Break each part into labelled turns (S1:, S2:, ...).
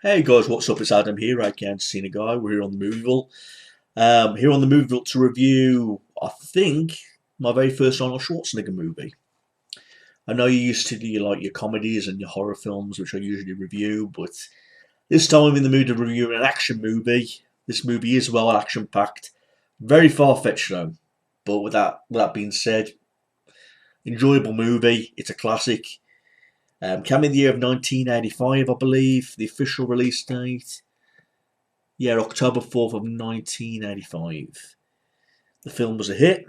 S1: Hey guys, what's up? It's Adam here, Can't See a Guy. We're here on the Movieville. Here on the Movieville to review, I think, my very first Arnold Schwarzenegger movie. I know you used to do your comedies and your horror films, which I usually review, but this time I'm in the mood to review an action movie. This movie is well action packed, very far fetched though. But with that being said, enjoyable movie. It's a classic. Came in the year of 1985, I believe, the official release date. Yeah, October 4th of 1985. The film was a hit.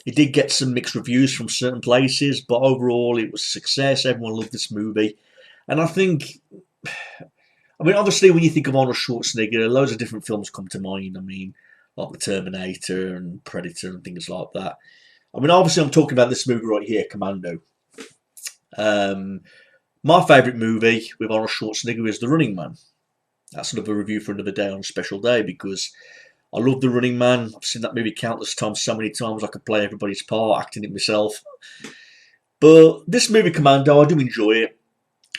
S1: It did get some mixed reviews from certain places, but overall it was a success. Everyone loved this movie. And obviously when you think of Arnold Schwarzenegger, loads of different films come to mind. Like The Terminator and Predator and things like that. Obviously I'm talking about this movie right here, Commando. Um, my favourite movie with Arnold Schwarzenegger is The Running Man. That's another review for another day on a special day because I love The Running Man. I've seen that movie countless times, so many times I could play everybody's part, acting it myself. But this movie, Commando, I do enjoy it.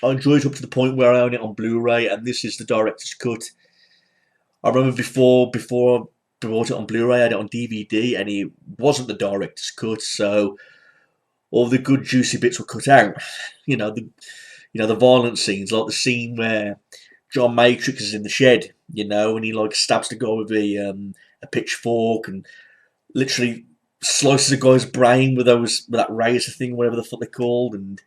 S1: I enjoy it up to the point where I own it on Blu-ray, and this is the director's cut. I remember before I bought it on Blu-ray, I had it on DVD, and it wasn't the director's cut, so all the good juicy bits were cut out. The violent scenes, like the scene where John Matrix is in the shed, and he stabs the guy with a pitchfork and literally slices a guy's brain with that razor thing, whatever the fuck they're called, and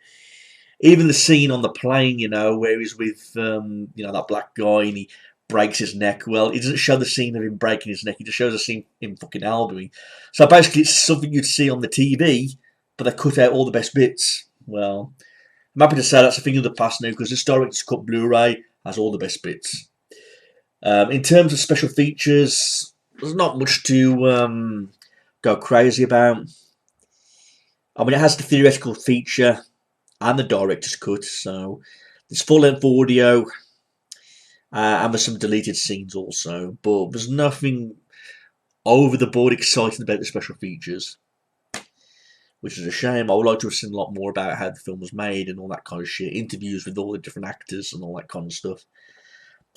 S1: even the scene on the plane, where he's with that black guy and he breaks his neck. Well, it doesn't show the scene of him breaking his neck; it just shows a scene of him fucking elbowing. So basically, it's something you'd see on the TV, but they cut out all the best bits. Well, I'm happy to say that's a thing of the past now because this director's cut Blu-ray has all the best bits. In terms of special features, there's not much to go crazy about. It has the theoretical feature and the director's cut, so there's full-length audio and there's some deleted scenes also, but there's nothing over-the-board exciting about the special features, which is a shame. I would like to have seen a lot more about how the film was made and all that kind of shit, interviews with all the different actors and all that kind of stuff.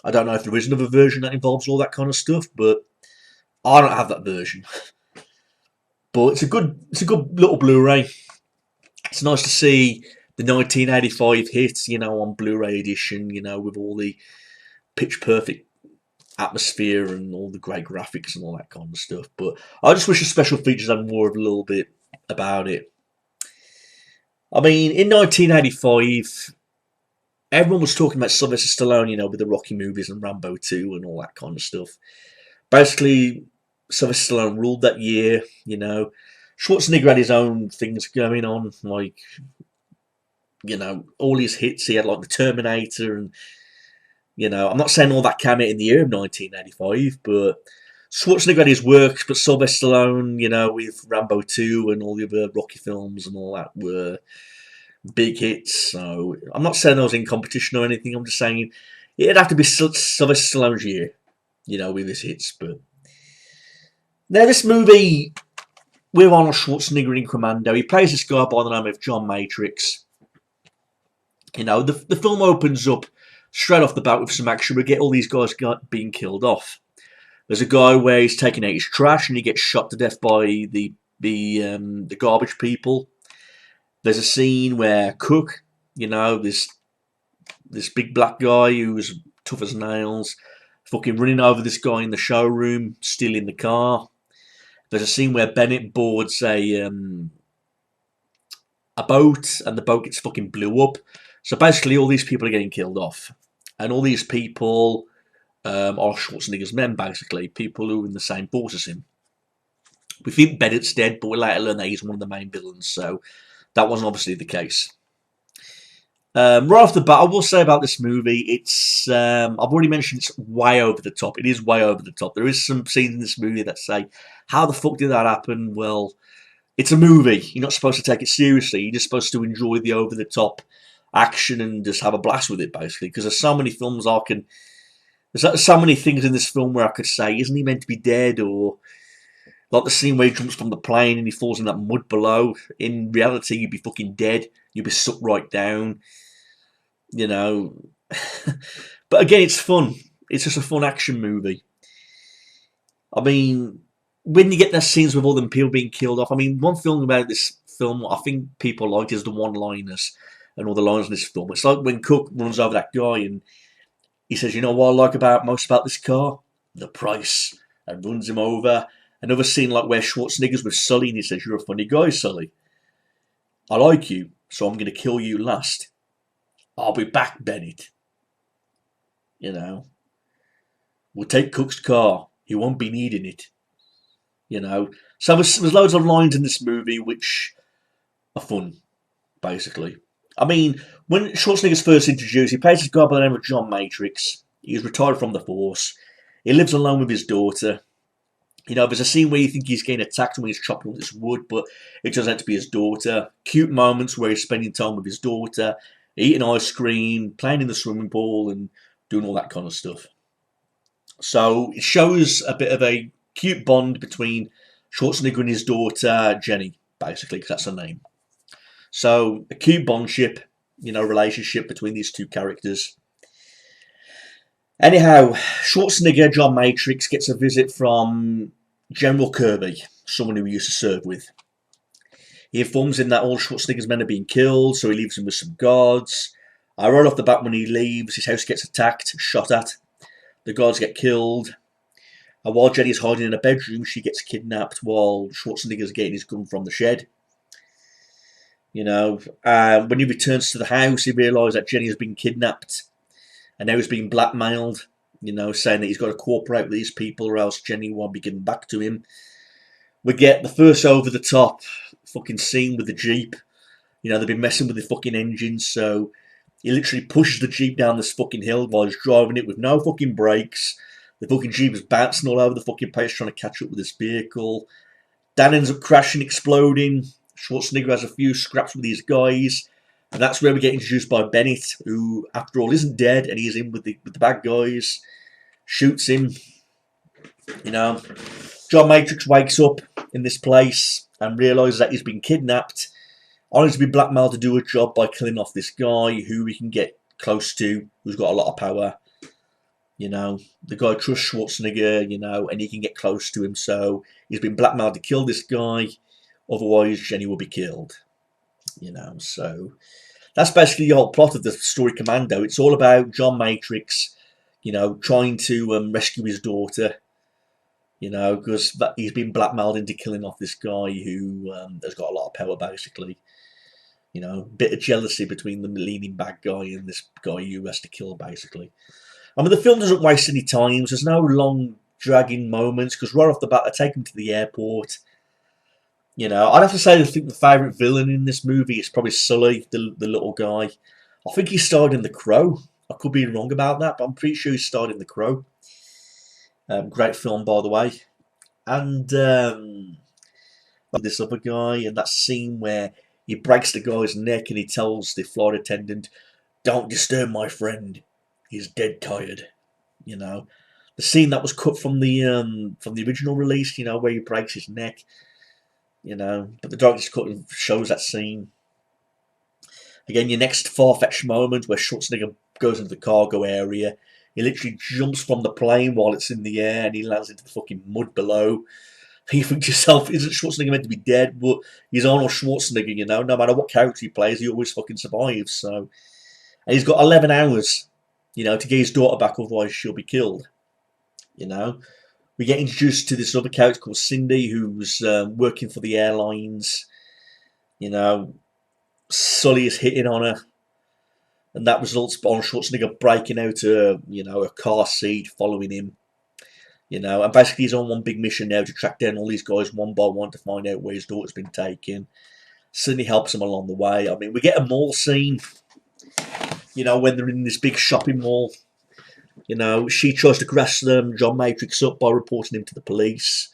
S1: I don't know if there is another version that involves all that kind of stuff, but I don't have that version. But it's a good little Blu-ray. It's nice to see the 1985 hit, on Blu-ray edition, with all the pitch perfect atmosphere and all the great graphics and all that kind of stuff. But I just wish the special features had more of a little bit about it. In 1985, everyone was talking about Sylvester Stallone, with the Rocky movies and Rambo 2 and all that kind of stuff. Basically, Sylvester Stallone ruled that year, Schwarzenegger had his own things going on, all his hits. He had the Terminator and, I'm not saying all that came out in the year of 1985, but Schwarzenegger had his work, but Sylvester Stallone, with Rambo 2 and all the other Rocky films and all that were big hits. So I'm not saying I was in competition or anything. I'm just saying it'd have to be Sylvester Stallone's year, with his hits. But now this movie with Arnold Schwarzenegger in Commando, he plays this guy by the name of John Matrix. The film opens up straight off the bat with some action. We get all these guys being killed off. There's a guy where he's taking out his trash and he gets shot to death by the garbage people. There's a scene where Cook, this big black guy who's tough as nails, fucking running over this guy in the showroom, stealing the car. There's a scene where Bennett boards a boat and the boat gets fucking blew up. So basically all these people are getting killed off. And all these people are Schwarzenegger's men, basically. People who are in the same boat as him. We think Bennett's dead, but we later learn that he's one of the main villains, so that wasn't obviously the case. Right off the bat, I will say about this movie, it's I've already mentioned it's way over the top. It is way over the top. There is some scenes in this movie that say, how the fuck did that happen? Well, it's a movie. You're not supposed to take it seriously. You're just supposed to enjoy the over-the-top action and just have a blast with it, basically. Because there's so many films there's so many things in this film where I could say, isn't he meant to be dead? Or like the scene where he jumps from the plane and he falls in that mud below. In reality, you'd be fucking dead. You'd be sucked right down. But again, it's fun. It's just a fun action movie. I mean, when you get the scenes with all them people being killed off, I mean, one thing about this film I think people like is the one-liners and all the lines in this film. It's like when Cook runs over that guy and he says, "You know what I like most about this car? The price," and runs him over. Another scene like where Schwarzenegger's with Sully and he says, "You're a funny guy, Sully. I like you, so I'm going to kill you last. I'll be back, Bennett. You know, we'll take Cook's car. He won't be needing it." You know, so there's loads of lines in this movie which are fun, basically. I mean, when Schwarzenegger's first introduced, he plays this guy by the name of John Matrix. He's retired from the force. He lives alone with his daughter. You know, there's a scene where you think he's getting attacked when he's chopping all this wood, but it turns out to be his daughter. Cute moments where he's spending time with his daughter, eating ice cream, playing in the swimming pool, and doing all that kind of stuff. So it shows a bit of a cute bond between Schwarzenegger and his daughter, Jenny, basically, because that's her name. So a cute bondship, you know, relationship between these two characters. Anyhow, Schwarzenegger, John Matrix, gets a visit from General Kirby, someone who he used to serve with. He informs him that all Schwarzenegger's men are being killed, so he leaves him with some guards. Right off the bat when he leaves, his house gets attacked, shot at. The guards get killed. And while Jenny's hiding in a bedroom, she gets kidnapped while Schwarzenegger's getting his gun from the shed. You know, when he returns to the house, he realises that Jenny has been kidnapped. And now he's being blackmailed, you know, saying that he's got to cooperate with these people or else Jenny won't be given back to him. We get the first over-the-top fucking scene with the Jeep. You know, they've been messing with the fucking engine, so he literally pushes the Jeep down this fucking hill while he's driving it with no fucking brakes. The fucking Jeep is bouncing all over the fucking place trying to catch up with this vehicle. Dan ends up crashing, exploding. Schwarzenegger has a few scraps with these guys. And that's where we get introduced by Bennett, who, after all, isn't dead, and he's in with the bad guys. Shoots him. You know, John Matrix wakes up in this place and realises that he's been kidnapped, only to be blackmailed to do a job by killing off this guy who we can get close to, who's got a lot of power. You know, the guy trusts Schwarzenegger, you know, and he can get close to him, so he's been blackmailed to kill this guy, otherwise Jenny will be killed. You know, so that's basically the whole plot of the story Commando. It's all about John Matrix, you know, trying to rescue his daughter, you know, because he's been blackmailed into killing off this guy who has got a lot of power, basically. You know, bit of jealousy between the leading bad guy and this guy who has to kill, basically. I mean, the film doesn't waste any time. There's no long, dragging moments, because right off the bat, they take him to the airport. You know, I'd have to say I think the favourite villain in this movie is probably Sully, the little guy. I think he starred in The Crow. I could be wrong about that, but I'm pretty sure he starred in The Crow. Great film, by the way. And this other guy, and that scene where he breaks the guy's neck and he tells the flight attendant, "Don't disturb my friend. He's dead tired." You know, the scene that was cut from the original release. You know, where he breaks his neck. You know, but the director's cut shows that scene. Again, your next far-fetched moment where Schwarzenegger goes into the cargo area. He literally jumps from the plane while it's in the air and he lands into the fucking mud below. You think to yourself, isn't Schwarzenegger meant to be dead? But he's Arnold Schwarzenegger, you know. No matter what character he plays, he always fucking survives. So, and he's got 11 hours, you know, to get his daughter back, otherwise she'll be killed. You know. We get introduced to this other character called Cindy, who's working for the airlines. You know, Sully is hitting on her, and that results on Schwarzenegger breaking out a car seat, following him. You know, and basically he's on one big mission now to track down all these guys one by one to find out where his daughter's been taken. Cindy helps him along the way. I mean, we get a mall scene. You know, when they're in this big shopping mall. You know, she tries to grass John Matrix up by reporting him to the police.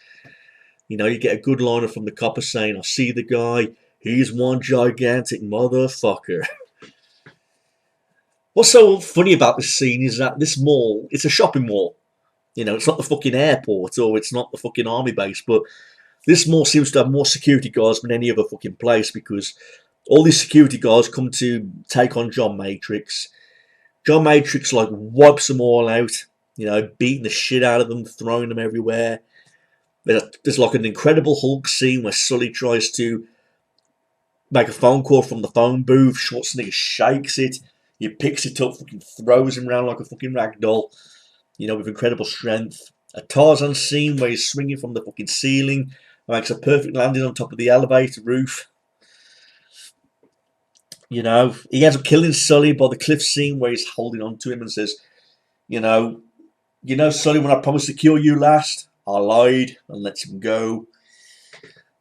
S1: You know, you get a good liner from the copper saying, "I see the guy. He's one gigantic motherfucker." What's so funny about this scene is that this mall, it's a shopping mall. You know, it's not the fucking airport or it's not the fucking army base, but this mall seems to have more security guards than any other fucking place because all these security guards come to take on John Matrix. John Matrix like wipes them all out, you know, beating the shit out of them, throwing them everywhere. There's like an Incredible Hulk scene where Sully tries to make a phone call from the phone booth. Schwarzenegger shakes it. He picks it up, fucking throws him around like a fucking rag doll, you know, with incredible strength. A Tarzan scene where he's swinging from the fucking ceiling and makes a perfect landing on top of the elevator roof. You know, he ends up killing Sully by the cliff scene where he's holding on to him and says, you know, Sully, when I promised to kill you last, I lied, and lets him go.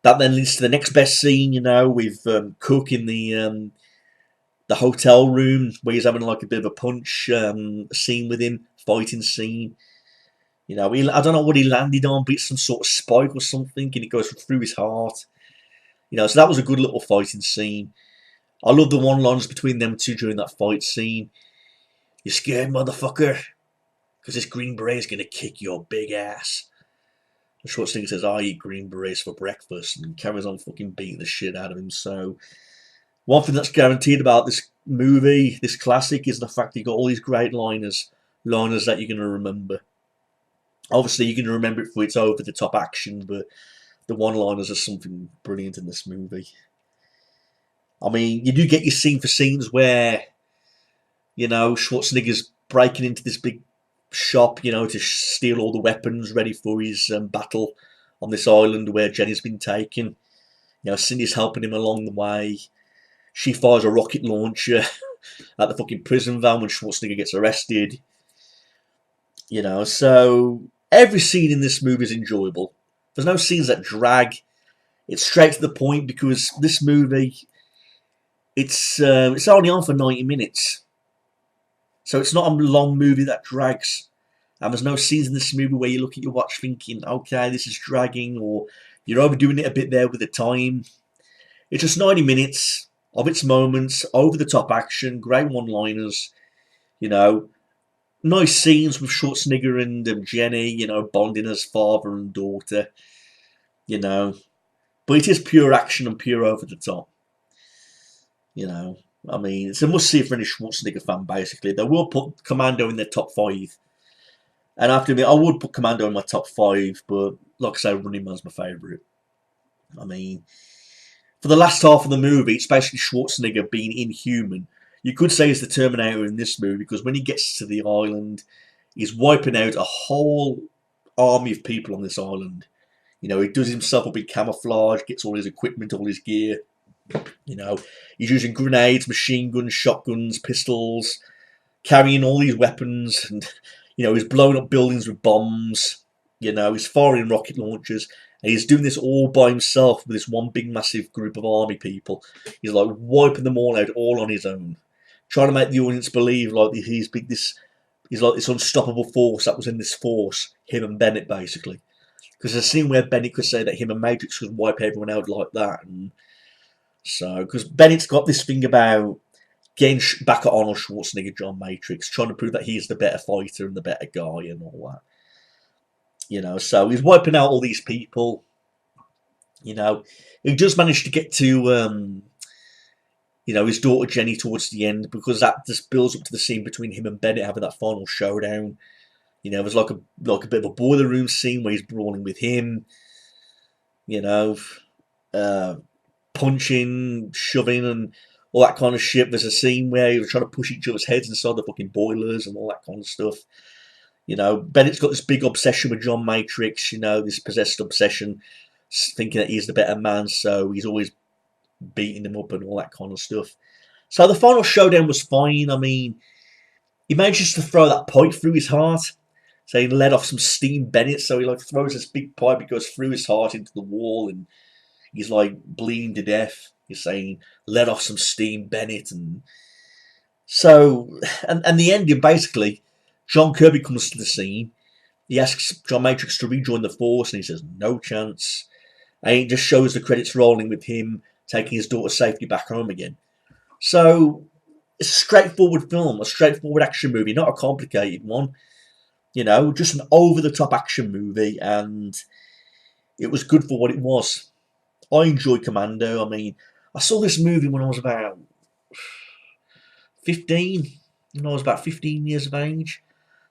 S1: That then leads to the next best scene, you know, with Cook in the hotel room where he's having like a bit of a punch scene with him, fighting scene. You know, I don't know what he landed on, but it's some sort of spike or something, and it goes through his heart. You know, so that was a good little fighting scene. I love the one-liners between them two during that fight scene. You scared, motherfucker? Because this Green Beret's going to kick your big ass. And Schwarzenegger says, I eat Green Berets for breakfast, and carries on fucking beating the shit out of him. So, one thing that's guaranteed about this movie, this classic, is the fact that you got all these great liners that you're going to remember. Obviously, you're going to remember it for its over-the-top action, but the one-liners are something brilliant in this movie. I mean, you do get your scene for scenes where, you know, Schwarzenegger's breaking into this big shop, you know, to steal all the weapons ready for his battle on this island where Jenny's been taken. You know, Cindy's helping him along the way. She fires a rocket launcher at the fucking prison van when Schwarzenegger gets arrested. You know, so every scene in this movie is enjoyable. There's no scenes that drag. It's straight to the point because this movie, it's only on for 90 minutes. So it's not a long movie that drags. And there's no scenes in this movie where you look at your watch thinking, okay, this is dragging, or you're overdoing it a bit there with the time. It's just 90 minutes of its moments, over-the-top action, great one-liners, you know, nice scenes with Schwarzenegger and Jenny, you know, bonding as father and daughter, you know. But it is pure action and pure over-the-top, you know. I mean, it's a must-see for any Schwarzenegger fan, basically. They will put Commando in their top 5. And I have to admit, I would put Commando in my top 5, but like I say, Running Man's my favourite. I mean, for the last half of the movie, it's basically Schwarzenegger being inhuman. You could say he's the Terminator in this movie, because when he gets to the island, he's wiping out a whole army of people on this island. You know, he does himself up in camouflage, gets all his equipment, all his gear. You know, he's using grenades, machine guns, shotguns, pistols, carrying all these weapons, and, you know, he's blowing up buildings with bombs. You know, he's firing rocket launchers. And he's doing this all by himself with this one big massive group of army people. He's like wiping them all out all on his own. Trying to make the audience believe like he's like this unstoppable force that was in this force, him and Bennett basically. Because there's a scene where Bennett could say that him and Matrix could wipe everyone out like that. And so, because Bennett's got this thing about getting back at Arnold Schwarzenegger, John Matrix, trying to prove that he's the better fighter and the better guy and all that. You know, so he's wiping out all these people. You know, he just managed to get to, you know, his daughter Jenny towards the end, because that just builds up to the scene between him and Bennett having that final showdown. You know, there's like a bit of a boiler room scene where he's brawling with him. You know, punching, shoving, and all that kind of shit. There's a scene where he was trying to push each other's heads inside the fucking boilers and all that kind of stuff. You know, Bennett's got this big obsession with John Matrix, you know, this possessed obsession, thinking that he's the better man, so he's always beating him up and all that kind of stuff. So the final showdown was fine. I mean, he manages to throw that pipe through his heart, so he let off some steam Bennett, so he like throws this big pipe, it goes through his heart into the wall, and he's like bleeding to death. He's saying, let off some steam Bennett, and so, and the ending basically, John Kirby comes to the scene. He asks John Matrix to rejoin the force, and he says, no chance. And it just shows the credits rolling with him taking his daughter safely back home again. So, it's a straightforward film, a straightforward action movie, not a complicated one. You know, just an over-the-top action movie, and it was good for what it was. I enjoyed Commando. I mean, I saw this movie when I was about 15. when I was about 15 years of age.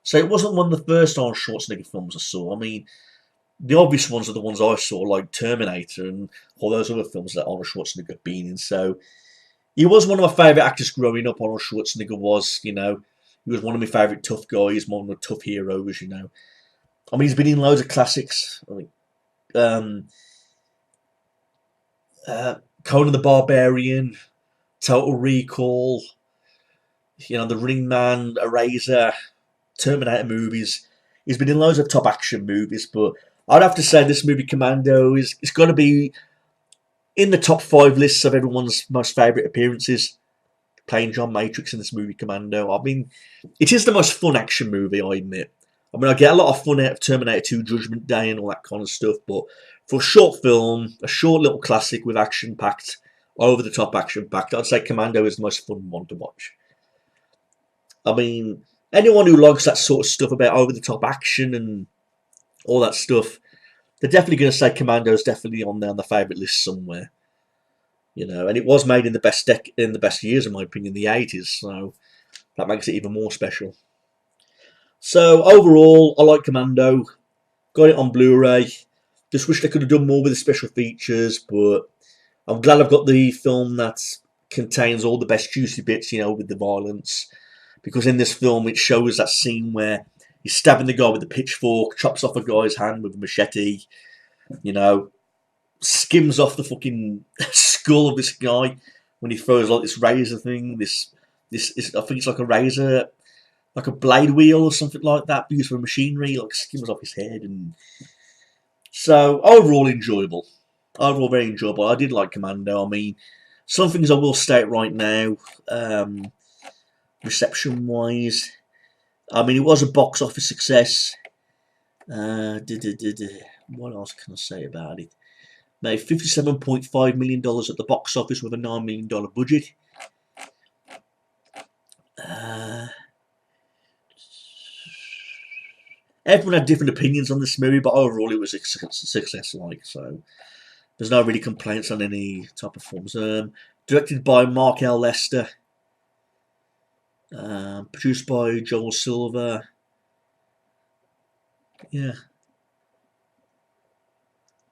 S1: So it wasn't one of the first Arnold Schwarzenegger films I saw. I mean, the obvious ones are the ones I saw, like Terminator and all those other films that Arnold Schwarzenegger had been in. So he was one of my favourite actors growing up. Arnold Schwarzenegger was, he was one of my favourite tough guys, one of the tough heroes. I mean, he's been in loads of classics. I mean, um, Conan the Barbarian, Total Recall, The Ring Man, Eraser, Terminator movies. He's been in loads of top action movies, but I'd have to say this movie Commando is it's got to be in the top 5 lists of everyone's most favourite appearances. Playing John Matrix in this movie Commando. I mean, it is the most fun action movie, I admit. I mean, I get a lot of fun out of Terminator 2 Judgment Day and all that kind of stuff, but for a short film, a short little classic with action-packed, over-the-top action-packed, I'd say Commando is the most fun one to watch. I mean, anyone who likes that sort of stuff about over-the-top action and all that stuff, they're definitely going to say Commando is definitely on there on the favourite list somewhere. And it was made in the best years, in my opinion, the 80s, so that makes it even more special. So overall, I like Commando. Got it on Blu-ray. Just wish they could have done more with the special features, but I'm glad I've got the film that contains all the best juicy bits, with the violence. Because in this film, it shows that scene where he's stabbing the guy with the pitchfork, chops off a guy's hand with a machete, skims off the fucking skull of this guy when he throws like this razor thing. This I think it's like a razor, like a blade wheel or something like that, used for machinery. Like skims off his head, and so overall enjoyable. Overall very enjoyable. I did like Commando. I mean, some things I will state right now, reception wise. I mean, it was a box office success. What else can I say about it? Made $57.5 million at the box office with a $9 million budget. Everyone had different opinions on this movie, but overall it was a success. So there's no really complaints on any type of films. Directed by Mark L. Lester. Produced by Joel Silver. Yeah.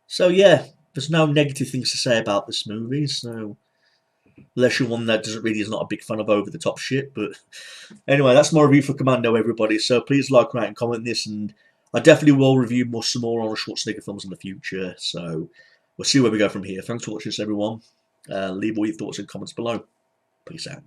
S1: So yeah, there's no negative things to say about this movie. So unless you're one that is not a big fan of over the top shit. But anyway, that's my review for Commando, everybody. So please like, rate, and comment this, and I definitely will review some more Arnold Schwarzenegger films in the future. So we'll see where we go from here. Thanks for watching this, everyone. Leave all your thoughts and comments below. Peace out.